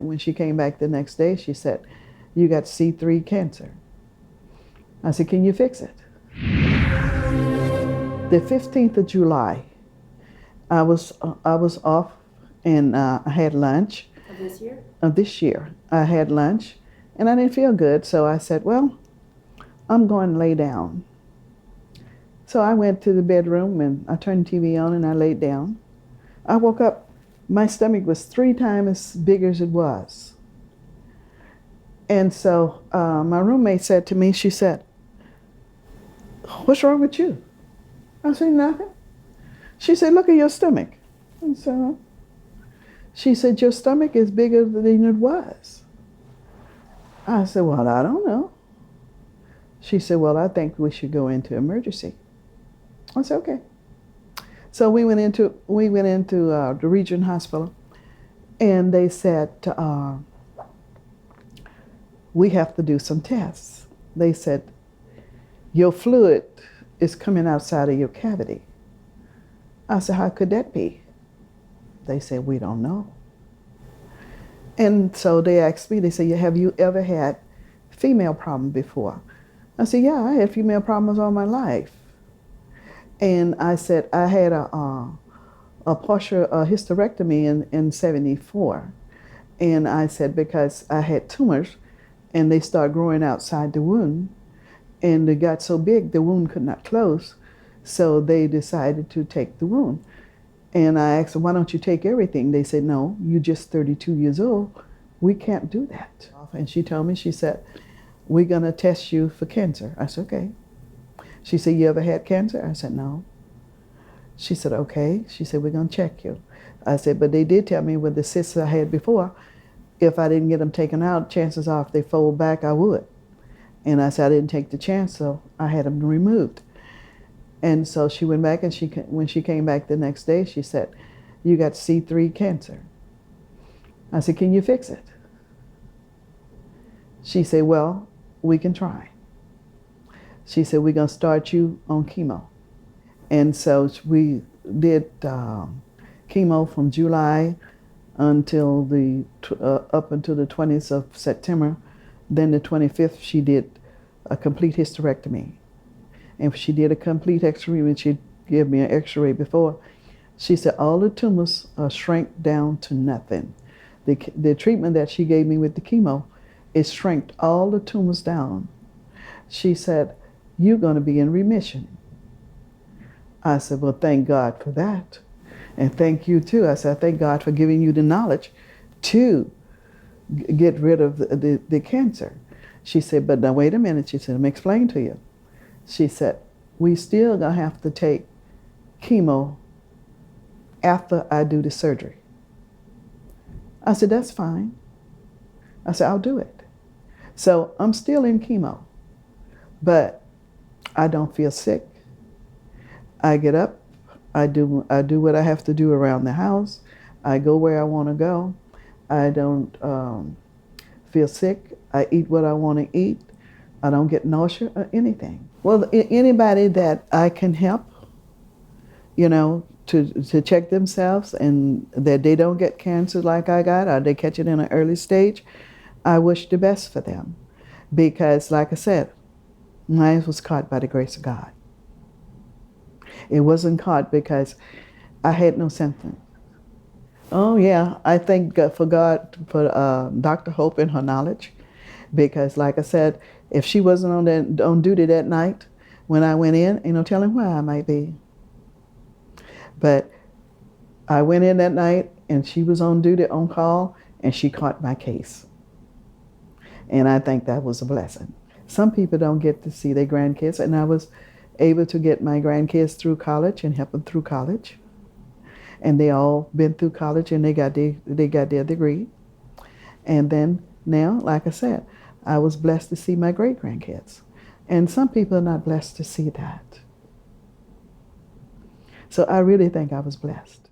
When she came back the next day, she said, "You got C3 cancer." I said, "Can you fix it?" The 15th of July, I was off, and I had lunch. Of this year? Of this year. I had lunch, and I didn't feel good, so I said, well, I'm going to lay down. So I went to the bedroom, and I turned the TV on, and I laid down. I woke up. My stomach was 3 times as big as it was. And so my roommate said to me, she said, "What's wrong with you?" I said, "Nothing." She said, "Look at your stomach." And so she said, "Your stomach is bigger than it was." I said, "Well, I don't know." She said, "Well, I think we should go into emergency." I said, "Okay." So we went into the region hospital, and they said, "We have to do some tests." They said, "Your fluid is coming outside of your cavity." I said, "How could that be?" They said, "We don't know." And so they asked me, they said, "Have you ever had female problem before?" I said, "Yeah, I had female problems all my life." And I said, I had a partial hysterectomy in 74. And I said, because I had tumors, and they started growing outside the wound, and they got so big the wound could not close, so they decided to take the wound. And I asked them, "Why don't you take everything?" They said, "No, you're just 32 years old. We can't do that." And she told me, she said, "We're going to test you for cancer." I said, "Okay." She said, "You ever had cancer?" I said, "No." She said, "Okay." She said, "We're going to check you." I said, "But they did tell me with the cysts I had before, if I didn't get them taken out, chances are if they fold back, I would." And I said, I didn't take the chance, so I had them removed. And so she went back, and when she came back the next day, she said, "You got C3 cancer." I said, "Can you fix it?" She said, "Well, we can try." She said, "We're going to start you on chemo." And so we did chemo from July until up until the 20th of September. Then the 25th, she did a complete hysterectomy. And she did a complete x-ray. When she gave me an x-ray before, she said all the tumors shrank down to nothing. The treatment that she gave me with the chemo, it shrank all the tumors down. She said, "You're going to be in remission." I said, "Well, thank God for that. And thank you too." I said, "Thank God for giving you the knowledge to get rid of the cancer." She said, "But now wait a minute." She said, "Let me explain to you." She said, "We still going to have to take chemo after I do the surgery." I said, "That's fine." I said, "I'll do it." So I'm still in chemo, but I don't feel sick. I get up, I do what I have to do around the house. I go where I want to go. I don't feel sick. I eat what I want to eat. I don't get nausea or anything. Well, anybody that I can help, to check themselves and that they don't get cancer like I got, or they catch it in an early stage, I wish the best for them. Because, like I said, mine was caught by the grace of God. It wasn't caught because I had no symptoms. Oh yeah, I thank God for Dr. Hope and her knowledge, because like I said, if she wasn't on duty that night when I went in, ain't no telling where I might be. But I went in that night, and she was on duty, on call, and she caught my case. And I think that was a blessing. Some people don't get to see their grandkids, and I was able to get my grandkids through college and help them through college. And they all been through college, and they got their degree. And then now, like I said, I was blessed to see my great-grandkids. And some people are not blessed to see that. So I really think I was blessed.